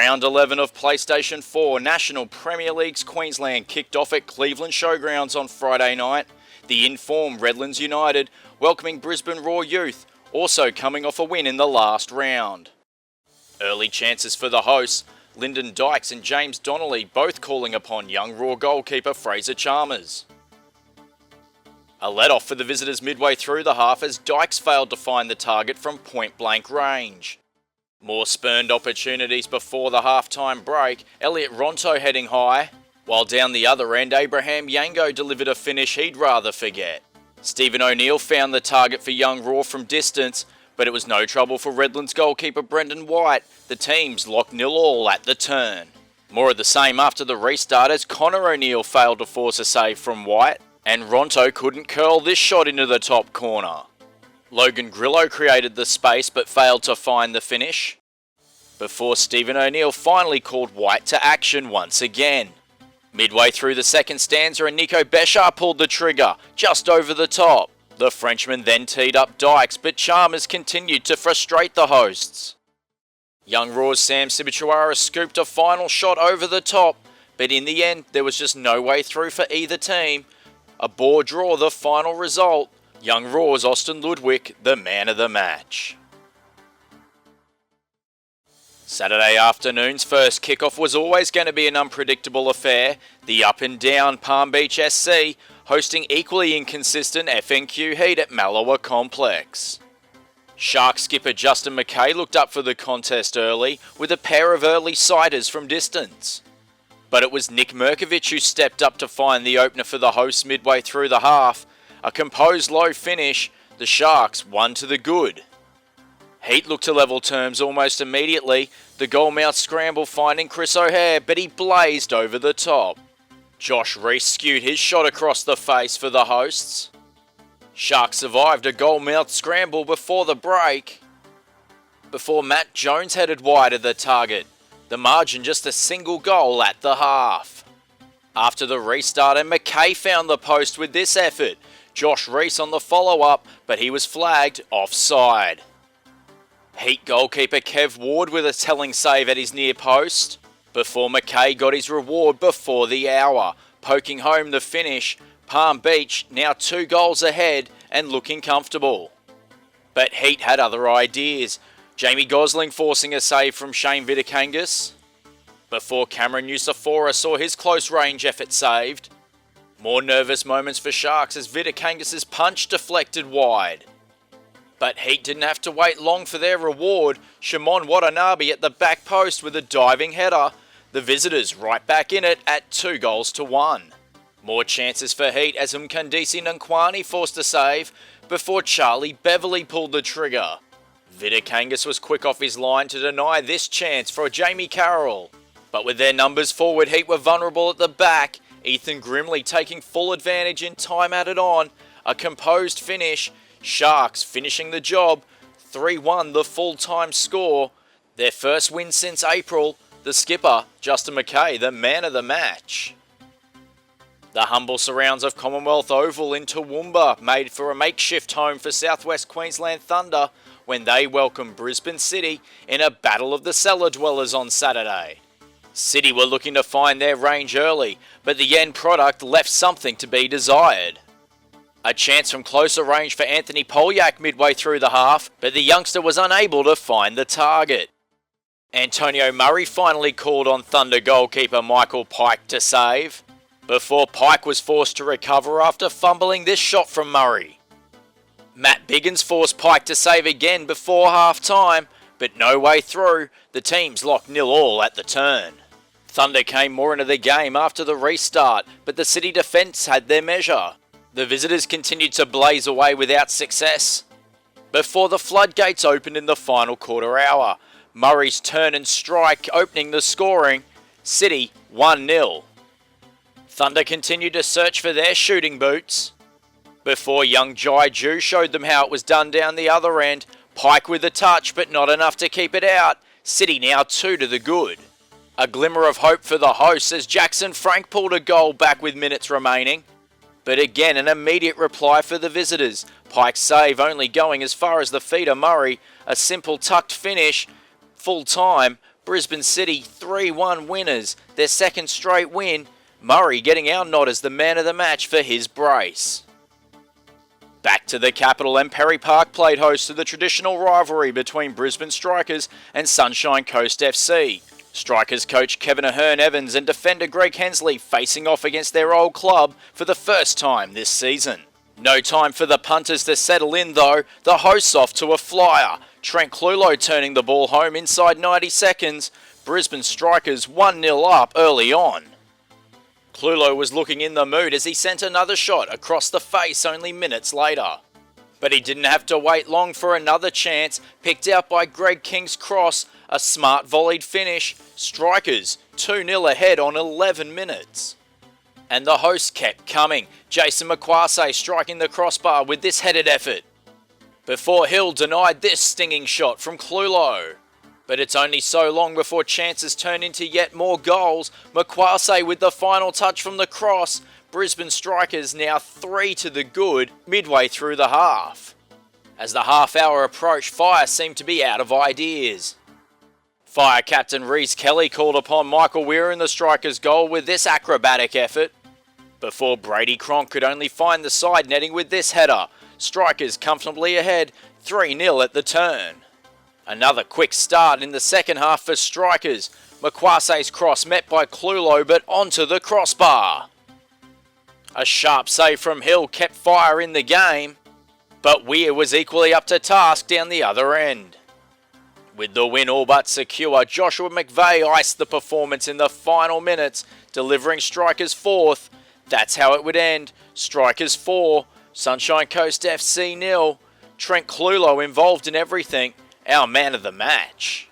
Round 11 of PlayStation 4 National Premier League's Queensland kicked off at Cleveland Showgrounds on Friday night. The in-form Redlands United welcoming Brisbane Raw Youth, also coming off a win in the last round. Early chances for the hosts, Lyndon Dykes and James Donnelly both calling upon young Raw goalkeeper Fraser Chalmers. A let-off for the visitors midway through the half as Dykes failed to find the target from point-blank range. More spurned opportunities before the half-time break, Elliot Ronto heading high, while down the other end Abraham Yango delivered a finish he'd rather forget. Stephen O'Neill found the target for young Raw from distance, but it was no trouble for Redlands goalkeeper Brendan White. The teams locked 0-0 at the turn. More of the same after the restart as Connor O'Neill failed to force a save from White, and Ronto couldn't curl this shot into the top corner. Logan Grillo created the space but failed to find the finish, before Stephen O'Neill finally called White to action once again. Midway through the second stanza and Nico Beshar pulled the trigger, just over the top. The Frenchman then teed up Dykes, but Chalmers continued to frustrate the hosts. Young Raw's Sam Sibichuara scooped a final shot over the top, but in the end there was just no way through for either team. A bore draw the final result. Young Raw's Austin Ludwig, the man of the match. Saturday afternoon's first kickoff was always going to be an unpredictable affair. The up and down Palm Beach SC hosting equally inconsistent FNQ Heat at Mallowa Complex. Shark skipper Justin McKay looked up for the contest early with a pair of early sighters from distance. But it was Nick Merkovich who stepped up to find the opener for the hosts midway through the half. A composed low finish, the Sharks won to the good. Heat looked to level terms almost immediately, the goalmouth scramble finding Chris O'Hare, but he blazed over the top. Josh Reese skewed his shot across the face for the hosts. Sharks survived a goalmouth scramble before the break, before Matt Jones headed wide of the target. The margin just a single goal at the half. After the restart, and McKay found the post with this effort. Josh Reese on the follow-up, but he was flagged offside. Heat goalkeeper Kev Ward with a telling save at his near post, before McKay got his reward before the hour, poking home the finish. Palm Beach now 2 goals ahead and looking comfortable. But Heat had other ideas. Jamie Gosling forcing a save from Shane Vitikangas, before Cameron Nusafora saw his close range effort saved. More nervous moments for Sharks as Vitikangas' punch deflected wide. But Heat didn't have to wait long for their reward. Shimon Watanabe at the back post with a diving header. The visitors right back in it at 2-1. More chances for Heat as Mkandisi Nkwani forced a save before Charlie Beverley pulled the trigger. Vitikangas was quick off his line to deny this chance for Jamie Carroll. But with their numbers forward, Heat were vulnerable at the back. Ethan Grimley taking full advantage in time added on. A composed finish. Sharks finishing the job. 3-1 the full-time score. Their first win since April. The skipper, Justin McKay, the man of the match. The humble surrounds of Commonwealth Oval in Toowoomba made for a makeshift home for Southwest Queensland Thunder when they welcomed Brisbane City in a battle of the cellar dwellers on Saturday. City were looking to find their range early, but the end product left something to be desired. A chance from closer range for Anthony Polyak midway through the half, but the youngster was unable to find the target. Antonio Murray finally called on Thunder goalkeeper Michael Pike to save, before Pike was forced to recover after fumbling this shot from Murray. Matt Biggins forced Pike to save again before half-time, but no way through. The teams locked 0-0 at the turn. Thunder came more into the game after the restart, but the City defence had their measure. The visitors continued to blaze away without success, before the floodgates opened in the final quarter hour. Murray's turn and strike opening the scoring. City 1-0. Thunder continued to search for their shooting boots, before young Jai Ju showed them how it was done down the other end. Pike with a touch, but not enough to keep it out. City now 2 to the good. A glimmer of hope for the hosts as Jackson Frank pulled a goal back with minutes remaining. But again, an immediate reply for the visitors. Pike's save only going as far as the feet of Murray. A simple tucked finish. Full time, Brisbane City 3-1 winners, their second straight win. Murray getting our nod as the man of the match for his brace. Back to the capital, and Perry Park played host to the traditional rivalry between Brisbane Strikers and Sunshine Coast FC. Strikers coach Kevin Ahern-Evans and defender Greg Hensley facing off against their old club for the first time this season. No time for the punters to settle in though, the hosts off to a flyer. Trent Clulo turning the ball home inside 90 seconds, Brisbane Strikers 1-0 up early on. Clulo was looking in the mood as he sent another shot across the face only minutes later. But he didn't have to wait long for another chance, picked out by Greg King's cross, a smart volleyed finish, Strikers 2-0 ahead on 11 minutes. And the hosts kept coming, Jason McQuarrie striking the crossbar with this headed effort, before Hill denied this stinging shot from Clulo. But it's only so long before chances turn into yet more goals. McQuarrie with the final touch from the cross. Brisbane Strikers now 3 to the good midway through the half. As the half hour approached, Fire seemed to be out of ideas. Fire captain Reece Kelly called upon Michael Weir in the Strikers' goal with this acrobatic effort, before Brady Cronk could only find the side netting with this header. Strikers comfortably ahead, 3-0 at the turn. Another quick start in the second half for Strikers. McQuarrie's cross met by Clulo but onto the crossbar. A sharp save from Hill kept Fire in the game, but Weir was equally up to task down the other end. With the win all but secure, Joshua McVeigh iced the performance in the final minutes, delivering Strikers 4th. That's how it would end. Strikers 4, Sunshine Coast FC 0. Trent Clulo involved in everything, our man of the match.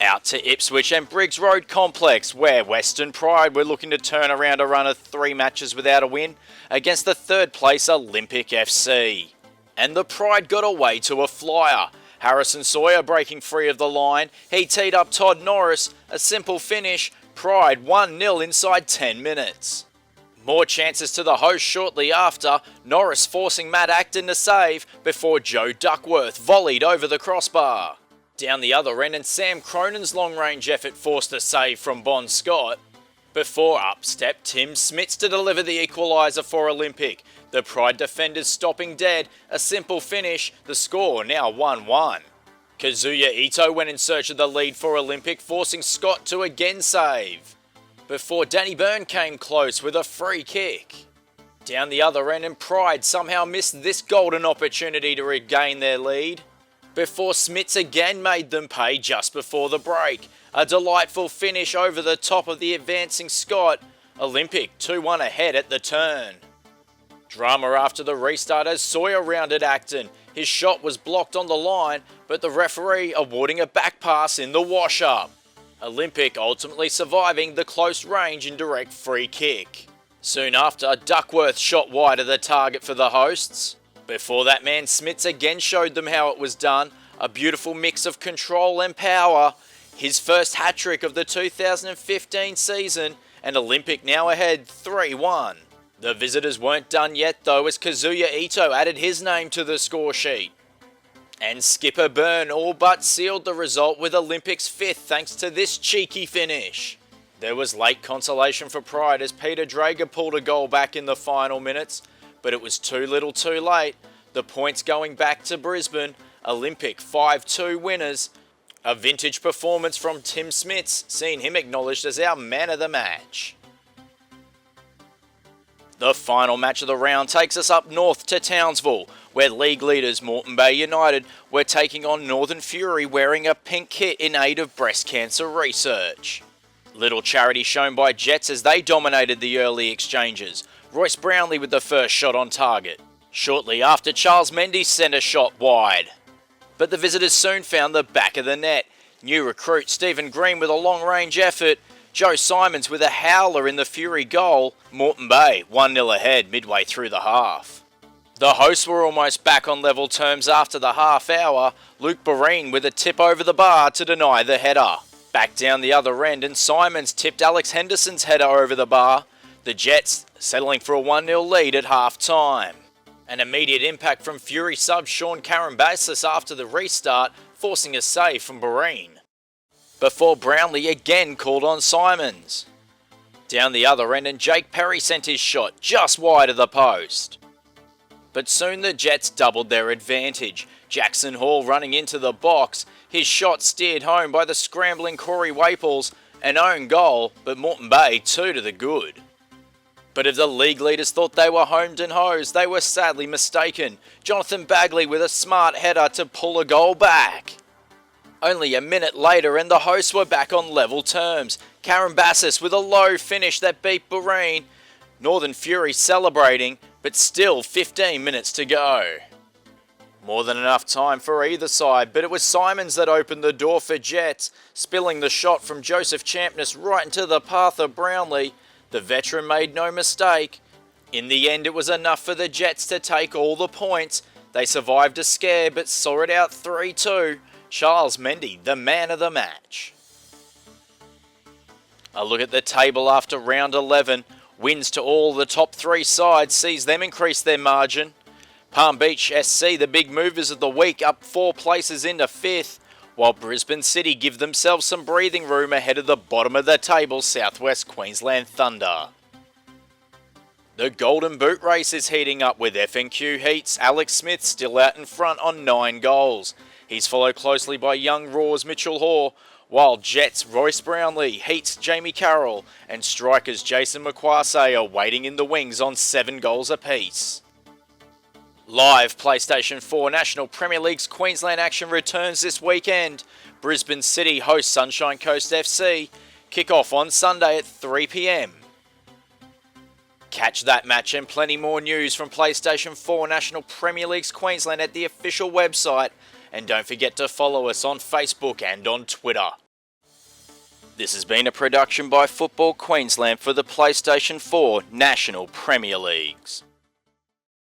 Out to Ipswich and Briggs Road Complex, where Western Pride were looking to turn around a run of 3 matches without a win against the third place Olympic FC. And the Pride got away to a flyer. Harrison Sawyer breaking free of the line. He teed up Todd Norris. A simple finish. Pride 1-0 inside 10 minutes. More chances to the host shortly after. Norris forcing Matt Acton to save before Joe Duckworth volleyed over the crossbar. Down the other end, and Sam Cronin's long-range effort forced a save from Bon Scott, before up stepped Tim Smits to deliver the equaliser for Olympic. The Pride defenders stopping dead, a simple finish, the score now 1-1. Kazuya Ito went in search of the lead for Olympic, forcing Scott to again save, before Danny Byrne came close with a free kick. Down the other end, and Pride somehow missed this golden opportunity to regain their lead, before Smits again made them pay just before the break. A delightful finish over the top of the advancing Scott. Olympic 2-1 ahead at the turn. Drama after the restart as Sawyer rounded Acton. His shot was blocked on the line, but the referee awarding a back pass in the wash-up. Olympic ultimately surviving the close range indirect free kick. Soon after, Duckworth shot wide of the target for the hosts. Before that man, Smits again showed them how it was done. A beautiful mix of control and power. His first hat-trick of the 2015 season, and Olympic now ahead 3-1. The visitors weren't done yet though, as Kazuya Ito added his name to the score sheet. And skipper Byrne all but sealed the result with Olympic's 5th thanks to this cheeky finish. There was late consolation for Pride as Peter Drager pulled a goal back in the final minutes, but it was too little too late. The points going back to Brisbane. Olympic 5-2 winners. A vintage performance from Tim Smits, seeing him acknowledged as our man of the match. The final match of the round takes us up north to Townsville, where league leaders Moreton Bay United were taking on Northern Fury wearing a pink kit in aid of breast cancer research. Little charity shown by Jets as they dominated the early exchanges. Royce Brownlee with the first shot on target. Shortly after, Charles Mendy sent a shot wide, but the visitors soon found the back of the net. New recruit Stephen Green with a long-range effort. Joe Simons with a howler in the Fury goal. Moreton Bay 1-0 ahead midway through the half. The hosts were almost back on level terms after the half hour. Luke Barine with a tip over the bar to deny the header. Back down the other end, and Simons tipped Alex Henderson's header over the bar. The Jets settling for a 1-0 lead at half-time. An immediate impact from Fury sub Sean Karambassis after the restart, forcing a save from Barine. Before Brownlee again called on Simons. Down the other end and Jake Perry sent his shot just wide of the post. But soon the Jets doubled their advantage. Jackson Hall running into the box, his shot steered home by the scrambling Corey Waples, an own goal, but Moreton Bay 2 to the good. But if the league leaders thought they were homed and hosed, they were sadly mistaken. Jonathan Bagley with a smart header to pull a goal back. Only a minute later and the hosts were back on level terms. Karen Bassis with a low finish that beat Barine. Northern Fury celebrating, but still 15 minutes to go. More than enough time for either side, but it was Simons that opened the door for Jets, spilling the shot from Joseph Champness right into the path of Brownlee. The veteran made no mistake. In the end, it was enough for the Jets to take all the points. They survived a scare, but saw it out 3-2. Charles Mendy, the man of the match. A look at the table after round 11. Wins to all the top 3 sides sees them increase their margin. Palm Beach SC, the big movers of the week, up 4 places into 5th, while Brisbane City give themselves some breathing room ahead of the bottom of the table, Southwest Queensland Thunder. The Golden Boot race is heating up with FNQ Heats. Alex Smith still out in front on 9 goals. He's followed closely by young Raws Mitchell Hoare, while Jets Royce Brownlee, Heats Jamie Carroll, and strikers Jason McQuarrie are waiting in the wings on 7 goals apiece. Live PlayStation 4 National Premier League's Queensland action returns this weekend. Brisbane City hosts Sunshine Coast FC. Kick-off on Sunday at 3 p.m. Catch that match and plenty more news from PlayStation 4 National Premier League's Queensland at the official website. And don't forget to follow us on Facebook and on Twitter. This has been a production by Football Queensland for the PlayStation 4 National Premier Leagues.